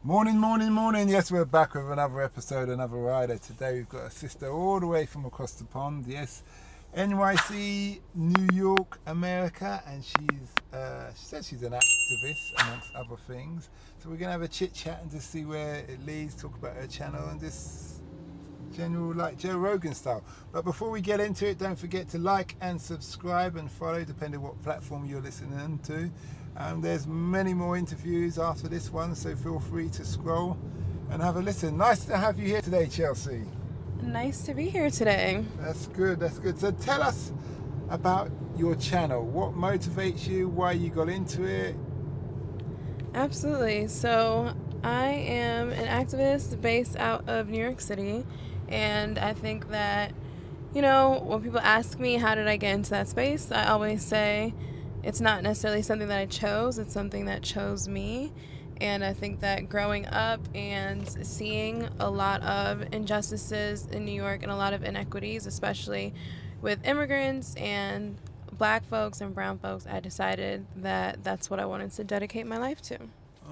Morning, morning, morning. Yes, we're back with another episode, another rider. Today we've got a sister all the way from across the pond. Yes, NYC, New York, America, and she says she's an activist amongst other things. So we're gonna have a chit chat and just see where it leads. Talk about her channel and just general like Joe Rogan style. But before we get into it, don't forget to like and subscribe and follow, depending what platform you're listening to. There's many more interviews after this one, so feel free to scroll and have a listen. Nice to have you here today, Chelsea. Nice to be here today. That's good, that's good. So tell us about your channel. What motivates you? Why you got into it? Absolutely. So, I am an activist based out of New York City, and I think that, when people ask me how did I get into that space, I always say it's not necessarily something that I chose, it's something that chose me. And I think that growing up and seeing a lot of injustices in New York and a lot of inequities, especially with immigrants and black folks and brown folks, I decided that that's what I wanted to dedicate my life to.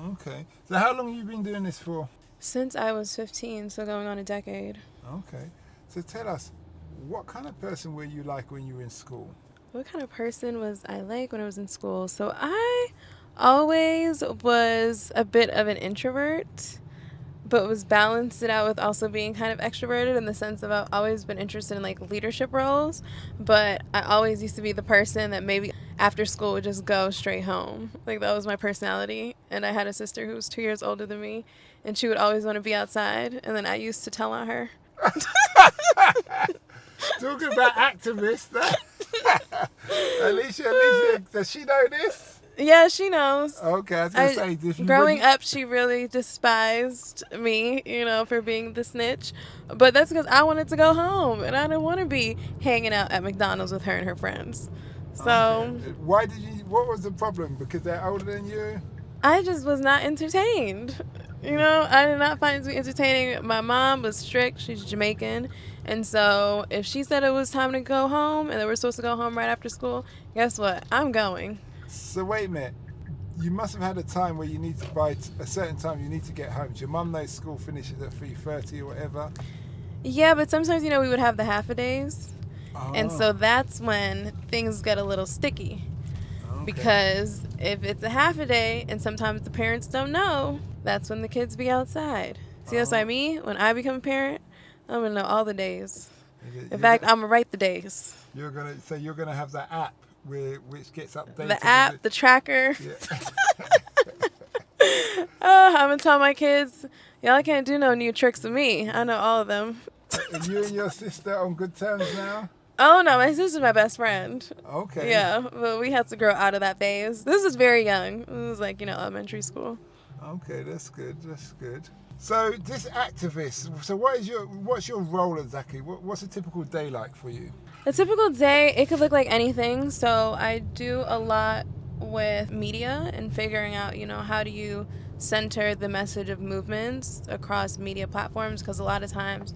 Okay. So how long have you been doing this for? Since I was 15, so going on a decade. Okay. So tell us, what kind of person were you like when you were in school? What kind of person was I like when I was in school? So I always was a bit of an introvert, but was balanced it out with also being kind of extroverted in the sense of I've always been interested in like leadership roles, but I always used to be the person that maybe after school would just go straight home. Like that was my personality. And I had a sister who was 2 years older than me, and she would always want to be outside, and then I used to tell on her. Talking about activists, Alicia, does she know this? Yeah, she knows. Okay, I was going to say, growing up, she really despised me, for being the snitch. But that's because I wanted to go home, and I didn't want to be hanging out at McDonald's with her and her friends. So, okay. What was the problem? Because they're older than you? I just was not entertained. I did not find it to be entertaining. My mom was strict. She's Jamaican. And so if she said it was time to go home and they were supposed to go home right after school, guess what? I'm going. So wait a minute. You must have had a time where you need to, by a certain time, you need to get home. Your mum knows school finishes at 3:30 or whatever. Yeah, but sometimes, we would have the half-a-days. Oh. And so that's when things get a little sticky. Okay. Because if it's a half a day and sometimes the parents don't know, that's when the kids be outside. See, that's why me, when I become a parent, I'm going to know all the days. In fact, I'm going to write the days. You're gonna have that app which gets updated. The app, the tracker. Yeah. I'm going to tell my kids, y'all can't do no new tricks with me. I know all of them. Are you and your sister on good terms now? Oh, no, my sister's my best friend. Okay. Yeah, but we had to grow out of that phase. This is very young. This was like, elementary school. Okay, that's good. That's good. So this activist. So what's your role exactly? What's a typical day like for you? A typical day, it could look like anything. So I do a lot with media and figuring out, how do you center the message of movements across media platforms? Because a lot of times,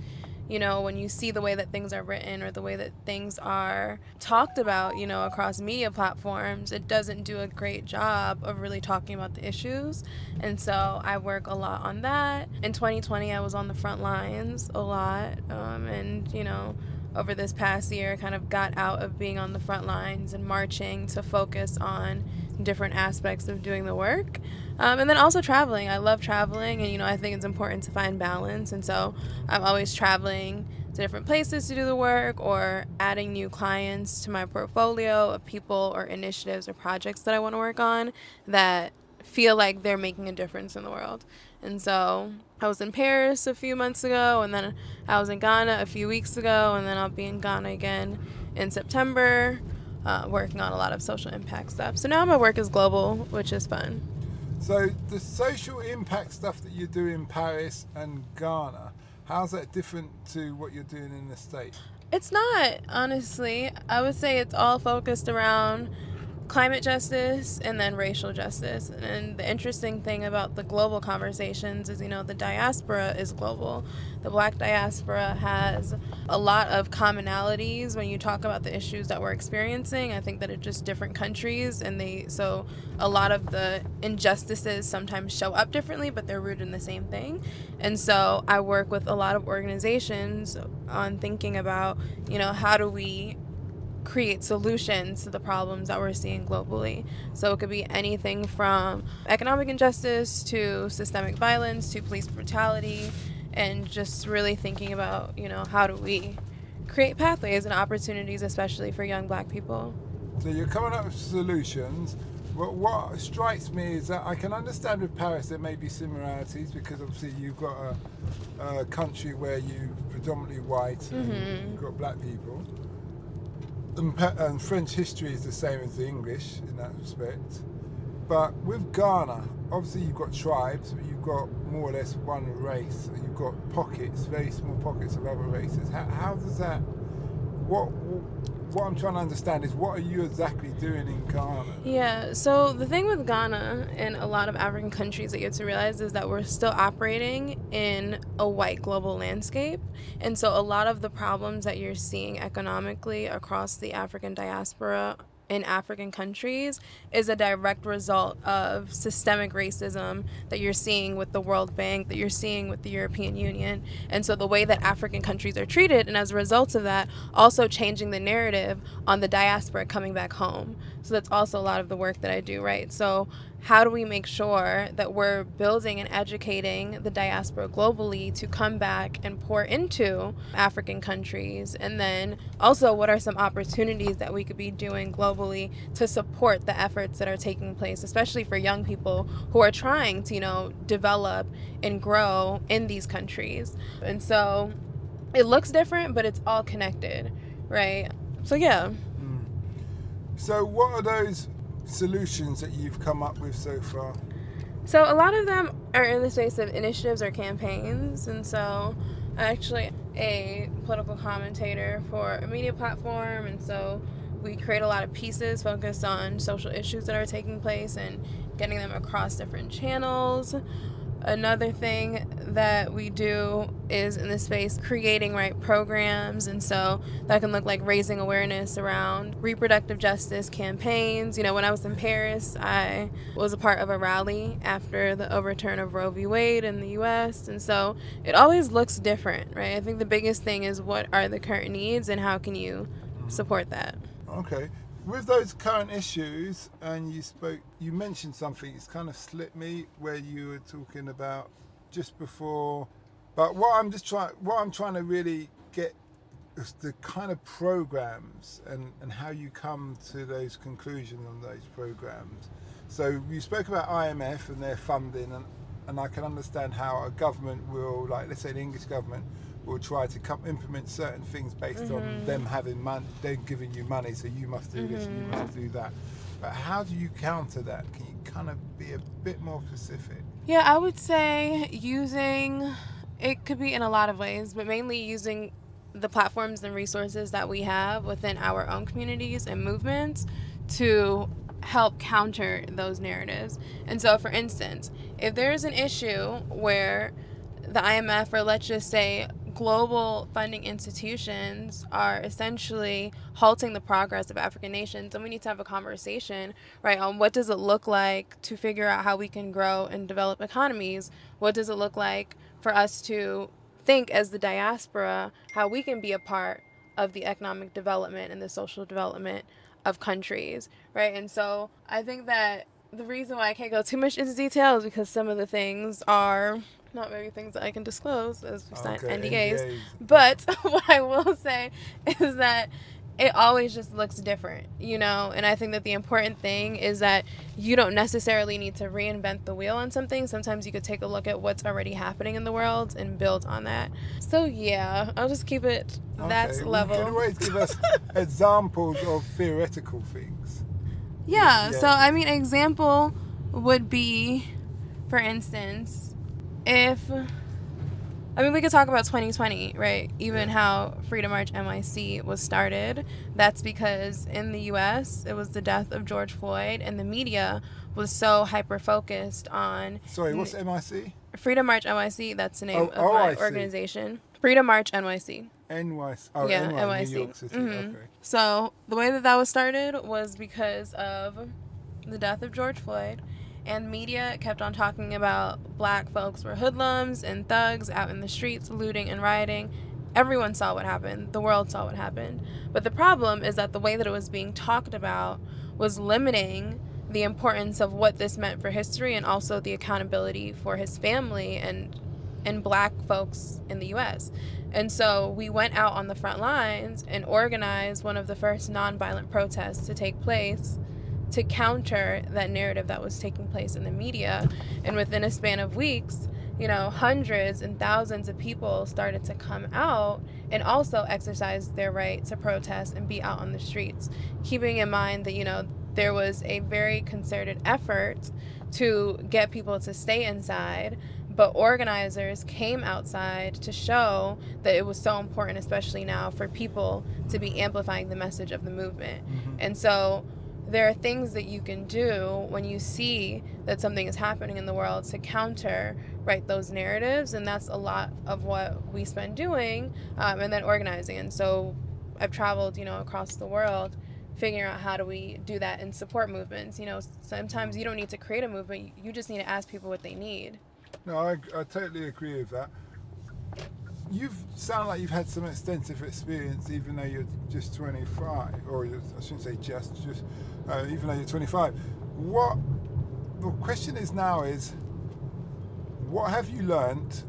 when you see the way that things are written or the way that things are talked about, across media platforms, it doesn't do a great job of really talking about the issues. And so I work a lot on that. In 2020, I was on the front lines a lot. Over this past year, I kind of got out of being on the front lines and marching to focus on different aspects of doing the work. And then also traveling. I love traveling, and I think it's important to find balance. And so I'm always traveling to different places to do the work or adding new clients to my portfolio of people or initiatives or projects that I want to work on that feel like they're making a difference in the world. And so I was in Paris a few months ago, and then I was in Ghana a few weeks ago, and then I'll be in Ghana again in September, working on a lot of social impact stuff. So now my work is global, which is fun. So the social impact stuff that you do in Paris and Ghana, how's that different to what you're doing in the States? It's not, honestly. I would say it's all focused around climate justice and then racial justice. And the interesting thing about the global conversations is, the diaspora is global. The Black diaspora has a lot of commonalities when you talk about the issues that we're experiencing. I think that it's just different countries, and so a lot of the injustices sometimes show up differently, but they're rooted in the same thing. And so I work with a lot of organizations on thinking about, how do we create solutions to the problems that we're seeing globally. So it could be anything from economic injustice to systemic violence to police brutality, and just really thinking about, how do we create pathways and opportunities, especially for young Black people. So you're coming up with solutions. What strikes me is that I can understand with Paris there may be similarities, because obviously you've got a country where you're predominantly white and you've got Black people. And French history is the same as the English in that respect. But with Ghana, obviously you've got tribes, but you've got more or less one race. You've got pockets, very small pockets of other races. How does that... What I'm trying to understand is, what are you exactly doing in Ghana? Yeah, so the thing with Ghana and a lot of African countries that you have to realize is that we're still operating in a white global landscape. And so a lot of the problems that you're seeing economically across the African diaspora in African countries is a direct result of systemic racism that you're seeing with the World Bank, that you're seeing with the European Union. And so the way that African countries are treated, and as a result of that, also changing the narrative on the diaspora coming back home. So that's also a lot of the work that I do, right? So how do we make sure that we're building and educating the diaspora globally to come back and pour into African countries? And then also, what are some opportunities that we could be doing globally to support the efforts that are taking place, especially for young people who are trying to, develop and grow in these countries? And so it looks different, but it's all connected, right? So yeah. So what are those solutions that you've come up with so far? So a lot of them are in the space of initiatives or campaigns. And so I'm actually a political commentator for a media platform, and so we create a lot of pieces focused on social issues that are taking place and getting them across different channels. Another thing that we do is in the space creating programs, and so that can look like raising awareness around reproductive justice campaigns. When I was in Paris, I was a part of a rally after the overturn of Roe v. Wade in the US, and so it always looks different, right? I think the biggest thing is, what are the current needs and how can you support that? Okay. With those current issues, and you mentioned something, it's kind of slipped me, where you were talking about just before, but what I'm trying to really get is the kind of programs and how you come to those conclusions on those programs. So you spoke about IMF and their funding, and I can understand how a government will, like, let's say the English government, will try to implement certain things based on them having money, they're giving you money, so you must do this and you must do that. But how do you counter that? Can you kind of be a bit more specific? Yeah, I would say it could be in a lot of ways, but mainly using the platforms and resources that we have within our own communities and movements to help counter those narratives. And so, for instance, if there's an issue where the IMF, or let's just say global funding institutions, are essentially halting the progress of African nations, and we need to have a conversation, right, on what does it look like to figure out how we can grow and develop economies. What does it look like for us to think as the diaspora how we can be a part of the economic development and the social development of countries, right? And so I think that the reason why I can't go too much into detail is because some of the things are not maybe things that I can disclose as we sign NDAs. But what I will say is that it always just looks different, and I think that the important thing is that you don't necessarily need to reinvent the wheel on something. Sometimes you could take a look at what's already happening in the world and build on that. So yeah, I'll just keep it that level. You can always give us examples of theoretical things. Yeah, so I mean, example would be, for instance, if I mean, we could talk about 2020, right? Even how Freedom March NYC was started. That's because in the U.S., it was the death of George Floyd, and the media was so hyper-focused on... Sorry, what's MIC? Freedom March NYC, that's the name of I my see. organization. Freedom March NYC. NYC. Oh, Yeah, NY, NYC. New York City. Mm-hmm. Okay. So the way that was started was because of the death of George Floyd, and media kept on talking about black folks were hoodlums and thugs out in the streets looting and rioting. Everyone saw what happened. The world saw what happened. But the problem is that the way that it was being talked about was limiting the importance of what this meant for history, and also the accountability for his family and black folks in the US. And so we went out on the front lines and organized one of the first nonviolent protests to take place to counter that narrative that was taking place in the media. And within a span of weeks, hundreds and thousands of people started to come out and also exercise their right to protest and be out on the streets, keeping in mind that, there was a very concerted effort to get people to stay inside, but organizers came outside to show that it was so important, especially now, for people to be amplifying the message of the movement. Mm-hmm. And so there are things that you can do when you see that something is happening in the world to counter, right, those narratives. And that's a lot of what we spend doing, and then organizing. And so I've traveled, across the world, figuring out how do we do that and support movements. Sometimes you don't need to create a movement. You just need to ask people what they need. No, I totally agree with that. You sound like you've had some extensive experience, even though you're just 25, or I shouldn't say even though you're 25. The question is now is, what have you learned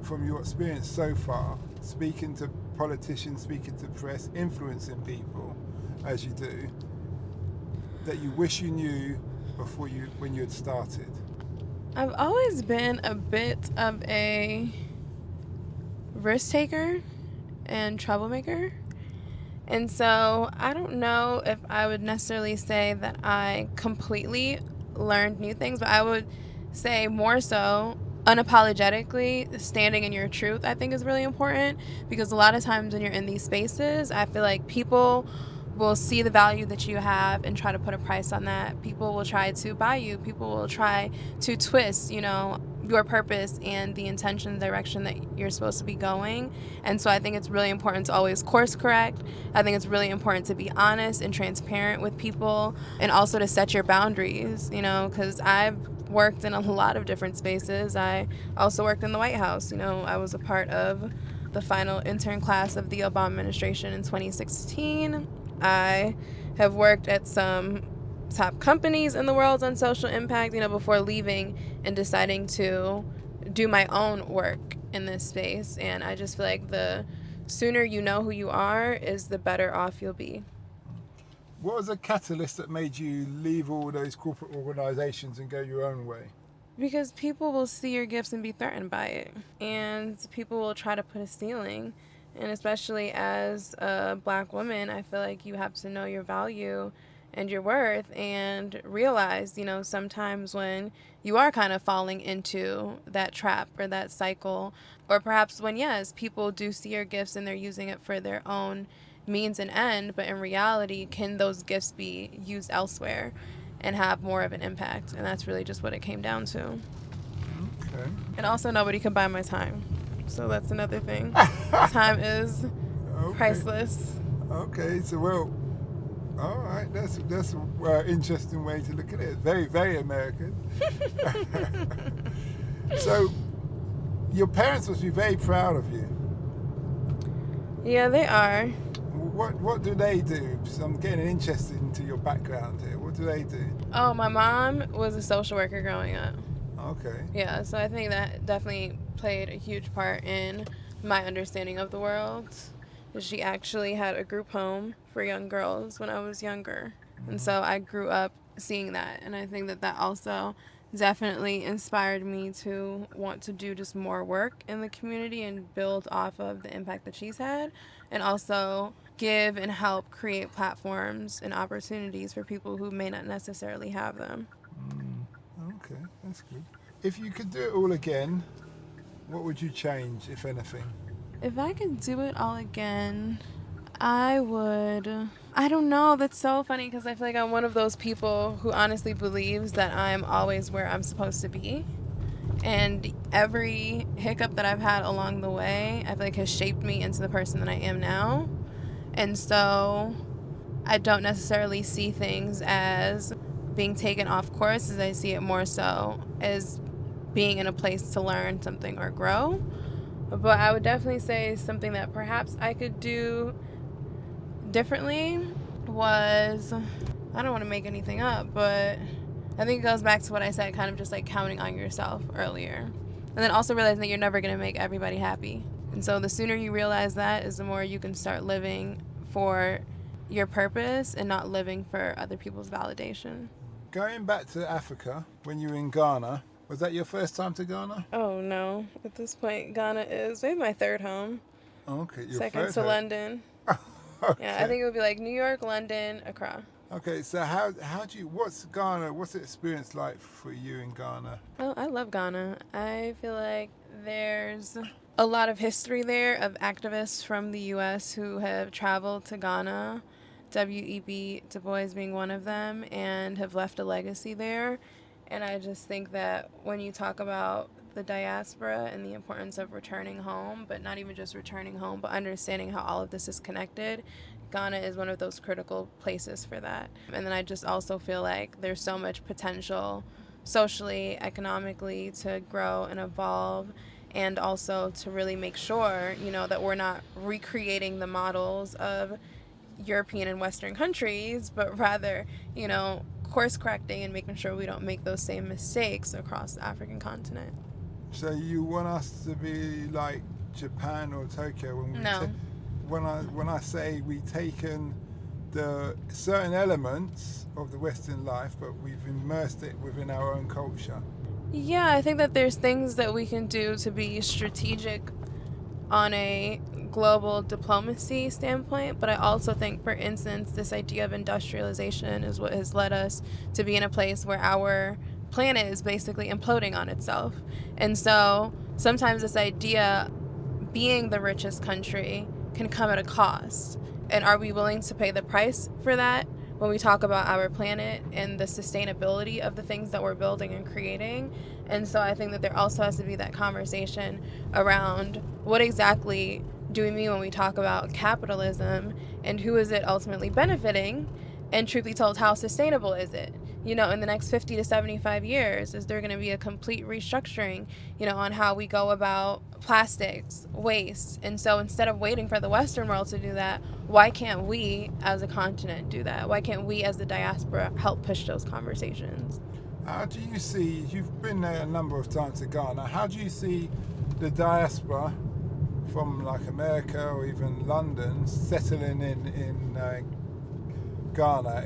from your experience so far, speaking to politicians, speaking to press, influencing people, as you do, that you wish you knew when you had started? I've always been a bit of a risk taker and troublemaker. And so I don't know if I would necessarily say that I completely learned new things, but I would say more so unapologetically standing in your truth, I think, is really important, because a lot of times when you're in these spaces, I feel like people will see the value that you have and try to put a price on that. People will try to buy you. People will try to twist, your purpose and the intention, the direction that you're supposed to be going. And so I think it's really important to always course correct. I think it's really important to be honest and transparent with people, and also to set your boundaries, because I've worked in a lot of different spaces. I also worked in the White House. I was a part of the final intern class of the Obama administration in 2016. I have worked at some top companies in the world on social impact, before leaving and deciding to do my own work in this space. And I just feel like the sooner you know who you are is the better off you'll be. What was a catalyst that made you leave all those corporate organizations and go your own way? Because people will see your gifts and be threatened by it. And people will try to put a ceiling. And especially as a black woman, I feel like you have to know your value and your worth, and realize, sometimes when you are kind of falling into that trap or that cycle, or perhaps when, yes, people do see your gifts and they're using it for their own means and end, but in reality, can those gifts be used elsewhere and have more of an impact? And that's really just what it came down to. Okay. And also, nobody can buy my time. So that's another thing. Time is priceless. Okay, so all right, that's an interesting way to look at it. Very, very American. So, your parents must be very proud of you. Yeah, they are. What do they do? So I'm getting interested into your background here. What do they do? Oh, my mom was a social worker growing up. Okay. Yeah, so I think that definitely played a huge part in my understanding of the world. She actually had a group home for young girls when I was younger. And so I grew up seeing that. And I think that also definitely inspired me to want to do just more work in the community and build off of the impact that she's had. And also give and help create platforms and opportunities for people who may not necessarily have them. Okay, that's good. If you could do it all again, What would you change, if anything? If I could do it all again, I would. I don't know. That's so funny because I feel like I'm one of those people who honestly believes that I'm always where I'm supposed to be. And every hiccup that I've had along the way, I feel like has shaped me into the person that I am now. And so I don't necessarily see things as being taken off course, as I see it more so as being in a place to learn something or grow. But I would definitely say something that perhaps I could do differently was, I don't want to make anything up, but I think it goes back to what I said, kind of just like counting on yourself earlier. And then also realizing that you're never going to make everybody happy. And so the sooner you realize that is the more you can start living for your purpose and not living for other people's validation. Going back to Africa, when you were in Ghana, was that your first time to Ghana? Oh no. At this point, Ghana is maybe my third home. Okay, your Second third to home. London. Okay. Yeah, I think it would be like New York, London, Accra. Okay, so how do you, what's Ghana, what's the experience like for you in Ghana? Oh, I love Ghana. I feel like there's a lot of history there of activists from the U.S. who have traveled to Ghana, W.E.B. Du Bois being one of them, and have left a legacy there. And I just think that when you talk about the diaspora and the importance of returning home, but not even just returning home, but understanding how all of this is connected, Ghana is one of those critical places for that. And then I just also feel like there's so much potential socially, economically to grow and evolve, and also to really make sure, that we're not recreating the models of European and Western countries, but rather, course correcting and making sure we don't make those same mistakes across the African continent. So you want us to be like Japan or Tokyo when we No. when I say we've taken the certain elements of the Western life, but we've immersed it within our own culture. Yeah, I think that there's things that we can do to be strategic on a global diplomacy standpoint, but I also think, for instance, this idea of industrialization is what has led us to be in a place where our planet is basically imploding on itself. And so sometimes this idea, being the richest country, can come at a cost. And are we willing to pay the price for that when we talk about our planet and the sustainability of the things that we're building and creating? And so I think that there also has to be that conversation around what exactly do we mean when we talk about capitalism, and who is it ultimately benefiting? And truth be told, how sustainable is it? In the next 50 to 75 years, is there going to be a complete restructuring, on how we go about plastics, waste? And so instead of waiting for the Western world to do that, why can't we as a continent do that? Why can't we as the diaspora help push those conversations? How do you see, you've been there a number of times to Ghana, how do you see the diaspora from like America or even London settling in Ghana?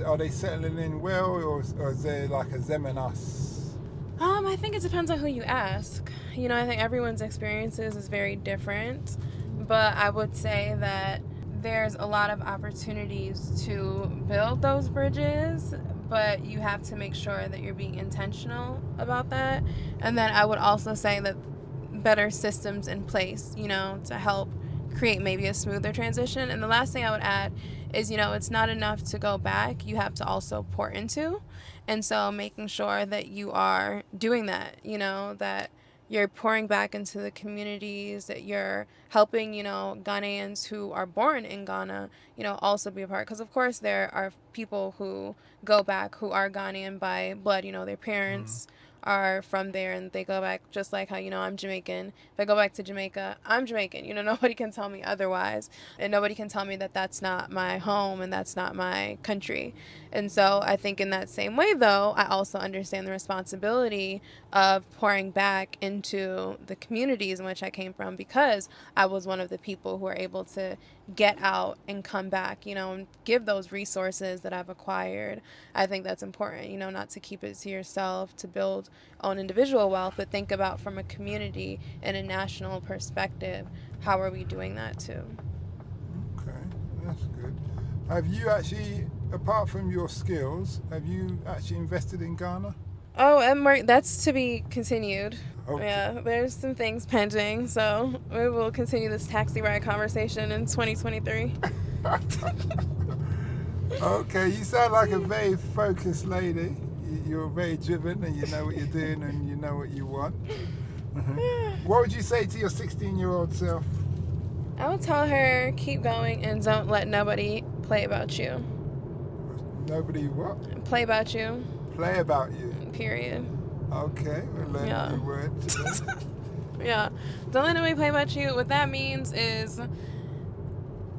Are they settling in well, or is there like a them and us? I think it depends on who you ask. I think everyone's experiences is very different, but I would say that there's a lot of opportunities to build those bridges, but you have to make sure that you're being intentional about that. And then I would also say that better systems in place, to help create maybe a smoother transition. And the last thing I would add is, it's not enough to go back. You have to also pour into. And so making sure that you are doing that, that you're pouring back into the communities, that you're helping, Ghanaians who are born in Ghana, also be a part. Because, of course, there are people who go back who are Ghanaian by blood, their parents are from there and they go back, just like how, I'm Jamaican. If I go back to Jamaica, I'm Jamaican. Nobody can tell me otherwise. And nobody can tell me that that's not my home and that's not my country. And so I think in that same way, though, I also understand the responsibility of pouring back into the communities in which I came from, because I was one of the people who were able to get out and come back, and give those resources that I've acquired. I think that's important, not to keep it to yourself, to build own individual wealth, but think about from a community and a national perspective, how are we doing that too? Okay, that's good. Have you actually, apart from your skills, have you actually invested in Ghana? Oh, and that's to be continued. Okay. Yeah, there's some things pending, so we will continue this taxi ride conversation in 2023. Okay, you sound like a very focused lady. You're very driven and you know what you're doing and you know what you want. What would you say to your 16-year-old self? I would tell her, keep going and don't let nobody play about you. Nobody what? Play about you. Play about you. Period. Okay, we're learning a new word today. Yeah. Don't let nobody play about you. What that means is, a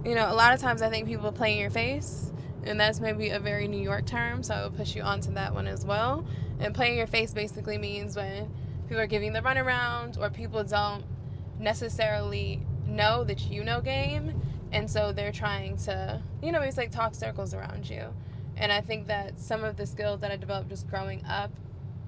lot of times I think people play in your face, and that's maybe a very New York term, so I would push you onto that one as well. And play in your face basically means when people are giving the runaround or people don't necessarily know that you know game, and so they're trying to, it's like talk circles around you. And I think that some of the skills that I developed just growing up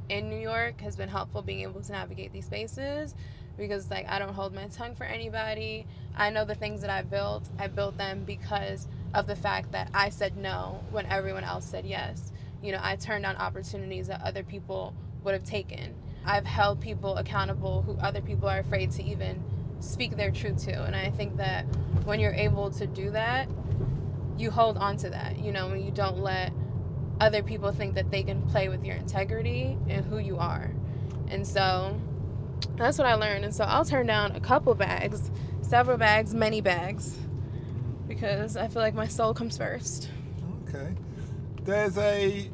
in New York has been helpful, being able to navigate these spaces, because like I don't hold my tongue for anybody. I know the things that I built them because of the fact that I said no when everyone else said yes. I turned down opportunities that other people would have taken. I've held people accountable who other people are afraid to even speak their truth to. And I think that when you're able to do that, you hold on to that, when you don't let other people think that they can play with your integrity and who you are. And so that's what I learned. And so I'll turn down a couple bags, several bags, many bags, because I feel like my soul comes first. Okay. There's a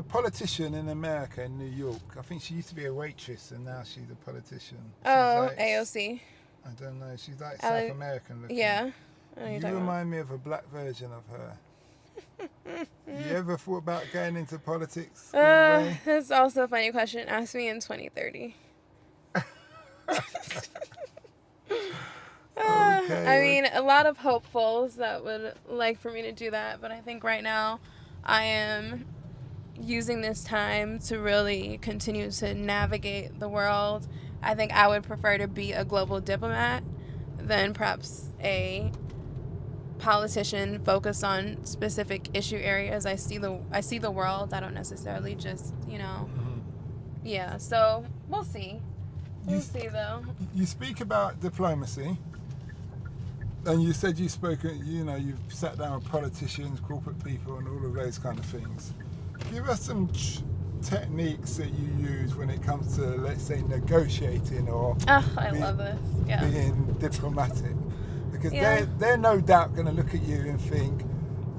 politician in America, in New York. I think she used to be a waitress and now she's a politician. She's like, AOC. I don't know. She's like South American looking. Yeah. You remind me of a black version of her. You ever thought about getting into politics? That's also a funny question. Ask me in 2030. I mean, a lot of hopefuls that would like for me to do that, but I think right now I am using this time to really continue to navigate the world. I think I would prefer to be a global diplomat than perhaps a politician focused on specific issue areas. I see the world. I don't necessarily just, Yeah, so we'll see. We'll see, though. You speak about diplomacy, and you said you've sat down with politicians, corporate people, and all of those kind of things. Give us some techniques that you use when it comes to, let's say, negotiating or love this. Yeah. Being diplomatic. Because they're no doubt going to look at you and think,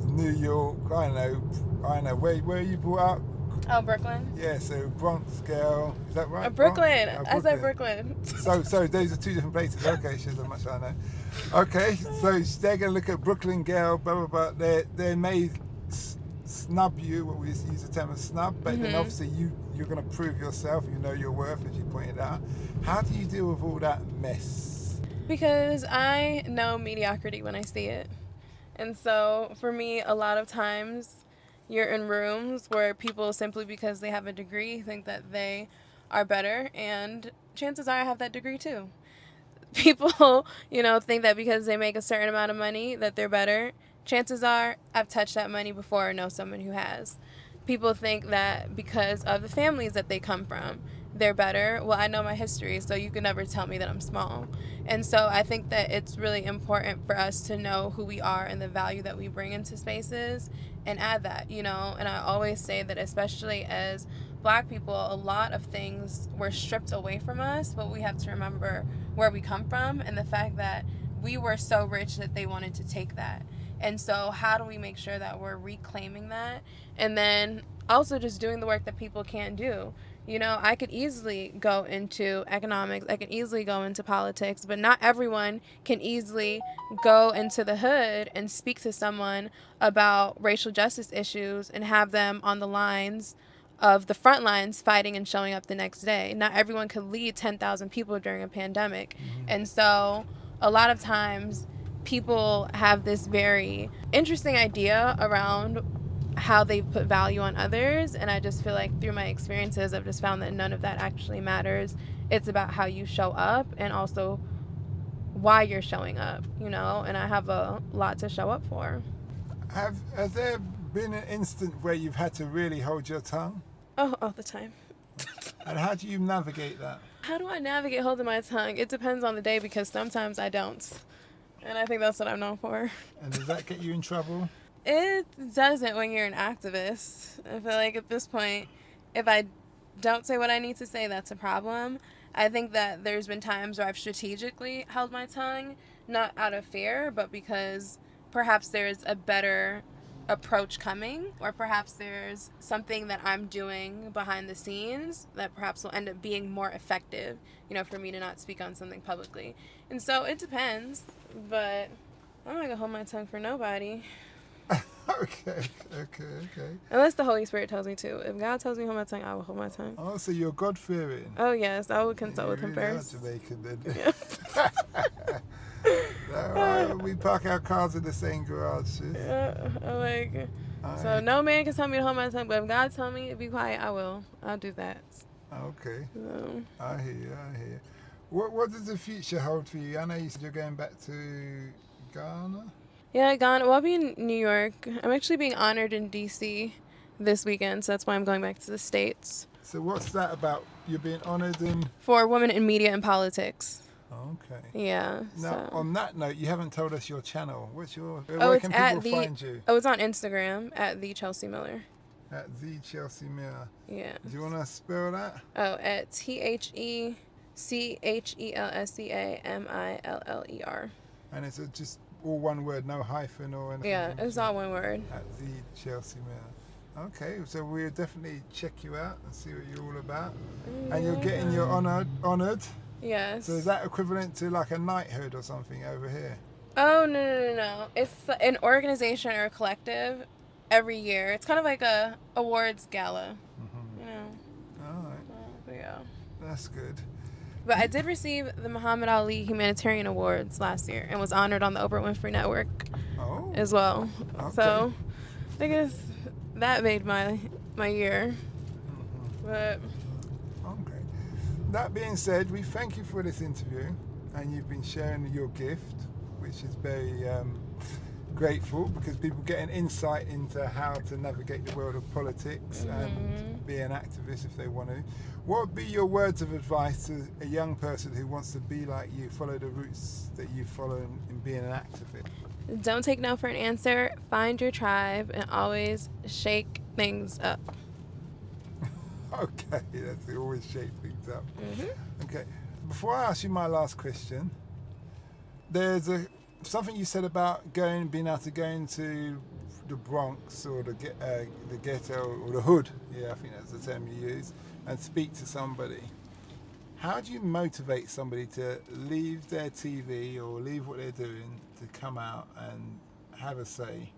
New York, I don't know, where are you brought up? Oh, Brooklyn. Yeah, so Bronx girl, is that right? Brooklyn. I said Brooklyn. So those are two different places. Okay, she's how much I know. Okay, so they're going to look at Brooklyn girl, blah, blah, blah. They may snub you, what we use the term of snub, but then obviously you're going to prove yourself, you know your worth, as you pointed out. How do you deal with all that mess? Because I know mediocrity when I see it. And so for me, a lot of times you're in rooms where people, simply because they have a degree, think that they are better, and chances are I have that degree too. People, think that because they make a certain amount of money that they're better. Chances are I've touched that money before or know someone who has. People think that because of the families that they come from, they're better. Well, I know my history, so you can never tell me that I'm small. And so I think that it's really important for us to know who we are and the value that we bring into spaces and add that, And I always say that, especially as Black people, a lot of things were stripped away from us, but we have to remember where we come from and the fact that we were so rich that they wanted to take that. And so how do we make sure that we're reclaiming that? And then also just doing the work that people can't do. I could easily go into economics, I could easily go into politics, but not everyone can easily go into the hood and speak to someone about racial justice issues and have them on the lines of the front lines fighting and showing up the next day. Not everyone could lead 10,000 people during a pandemic. And so a lot of times people have this very interesting idea around how they put value on others, and I just feel like through my experiences I've just found that none of that actually matters. It's about how you show up and also why you're showing up, and I have a lot to show up for. Has there been an instant where you've had to really hold your tongue? Oh, all the time. And how do you navigate that? How do I navigate holding my tongue? It depends on the day because sometimes I don't. And I think that's what I'm known for. And does that get you in trouble? It doesn't when you're an activist. I feel like at this point, if I don't say what I need to say, that's a problem. I think that there's been times where I've strategically held my tongue, not out of fear, but because perhaps there's a better approach coming, or perhaps there's something that I'm doing behind the scenes that perhaps will end up being more effective, for me to not speak on something publicly. And so it depends, but I'm not gonna hold my tongue for nobody. Okay. Unless the Holy Spirit tells me to. If God tells me to hold my tongue, I will hold my tongue. Oh, so you're God-fearing. Oh, yes. I would consult with him really first. Are Jamaican, then. Yeah. No, we park our cars in the same garage, sis. Yeah, so no man can tell me to hold my tongue, but if God tells me to be quiet, I will. I'll do that. Okay. So. I hear you. What does the future hold for you? I know you said you're going back to Ghana. Yeah, Ghana. Well, I'll be in New York. I'm actually being honored in D.C. this weekend, so that's why I'm going back to the States. So what's that about? You're being honored in... For women in media and politics. Okay. Yeah. Now, on that note, you haven't told us your channel. What's your... Oh, where it's can at people find you? Oh, it's on Instagram, at the Chelsea Miller. At the Chelsea Miller. Yeah. Do you want to spell that? Oh, at THECHELSEAMILLER. And it's just all one word, no hyphen or anything? Yeah, it's all one word. At the Chelsea Miller. Okay, so we'll definitely check you out and see what you're all about. And you're getting your honoured. Yes. So is that equivalent to like a knighthood or something over here? Oh, no. It's an organization or a collective every year. It's kind of like a awards gala, All right. Yeah. That's good. But I did receive the Muhammad Ali Humanitarian Awards last year and was honored on the Oprah Winfrey Network as well. Okay. So I guess that made my year. But okay. That being said, we thank you for this interview, and you've been sharing your gift, which is very grateful, because people get an insight into how to navigate the world of politics and be an activist if they want to. What would be your words of advice to a young person who wants to be like you, follow the roots that you follow in being an activist? Don't take no for an answer. Find your tribe and always shake things up. Okay, that's always shake things up. Okay, before I ask you my last question, there's something you said about being able to go into the Bronx or the ghetto or the hood. Yeah, I think that's the term you use, and speak to somebody. How do you motivate somebody to leave their TV or leave what they're doing to come out and have a say?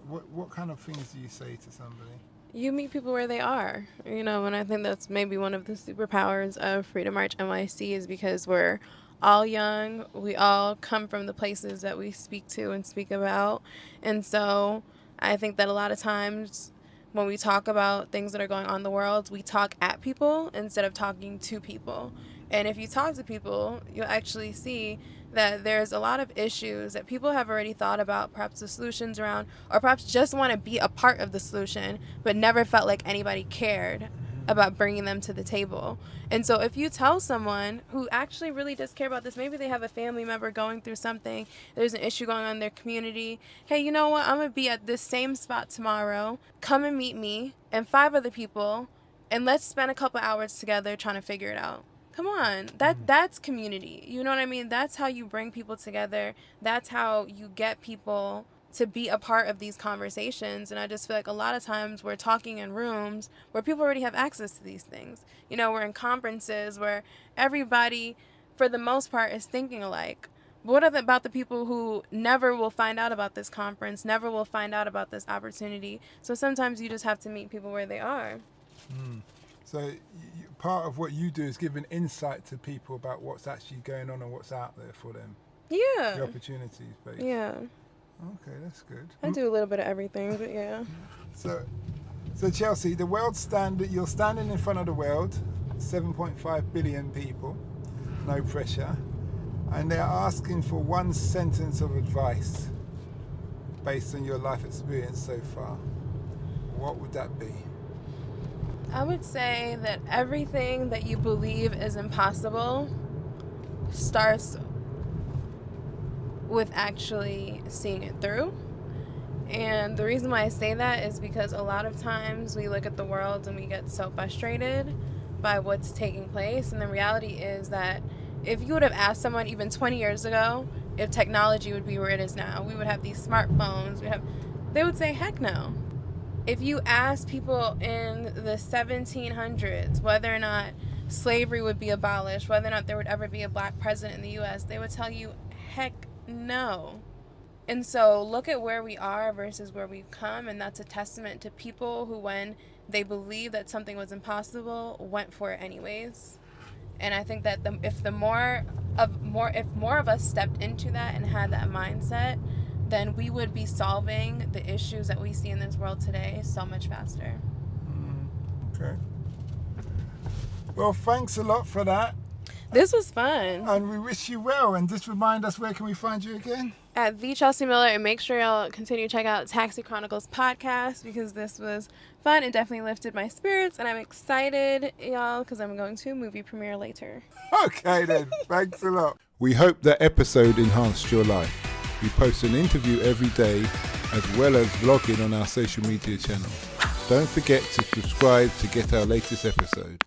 What kind of things do you say to somebody? You meet people where they are, and I think that's maybe one of the superpowers of Freedom March NYC is because we're all young, we all come from the places that we speak to and speak about, and so I think that a lot of times when we talk about things that are going on in the world, we talk at people instead of talking to people. And if you talk to people, you'll actually see that there's a lot of issues that people have already thought about, perhaps the solutions around, or perhaps just want to be a part of the solution, but never felt like anybody cared about bringing them to the table. And so if you tell someone who actually really does care about this, maybe they have a family member going through something, there's an issue going on in their community, hey, you know what, I'm going to be at this same spot tomorrow, come and meet me and 5 other people, and let's spend a couple hours together trying to figure it out. Come on, that's community. You know what I mean? That's how you bring people together. That's how you get people to be a part of these conversations. And I just feel like a lot of times we're talking in rooms where people already have access to these things. We're in conferences where everybody, for the most part, is thinking alike. But what about the people who never will find out about this conference, never will find out about this opportunity? So sometimes you just have to meet people where they are. So part of what you do is give an insight to people about what's actually going on and what's out there for them. Yeah. The opportunities, basically. Yeah. Okay, that's good. I do a little bit of everything, but yeah. So Chelsea, you're standing in front of the world, 7.5 billion people, no pressure, and they're asking for one sentence of advice based on your life experience so far. What would that be? I would say that everything that you believe is impossible starts with actually seeing it through. And the reason why I say that is because a lot of times we look at the world and we get so frustrated by what's taking place. And the reality is that if you would have asked someone even 20 years ago if technology would be where it is now, we would have these smartphones, they would say, heck no. If you ask people in the 1700s whether or not slavery would be abolished, whether or not there would ever be a black president in the U.S., they would tell you, heck no. And so look at where we are versus where we've come, and that's a testament to people who, when they believed that something was impossible, went for it anyways. And I think that if more of us stepped into that and had that mindset, then we would be solving the issues that we see in this world today so much faster. Okay. Well, thanks a lot for that. This was fun. And we wish you well. And just remind us, where can we find you again? At the Chelsea Miller, and make sure y'all continue to check out Taxi Chronicles podcast, because this was fun and definitely lifted my spirits, and I'm excited, y'all, because I'm going to a movie premiere later. Okay then, thanks a lot. We hope that episode enhanced your life. We post an interview every day as well as vlogging on our social media channels. Don't forget to subscribe to get our latest episode.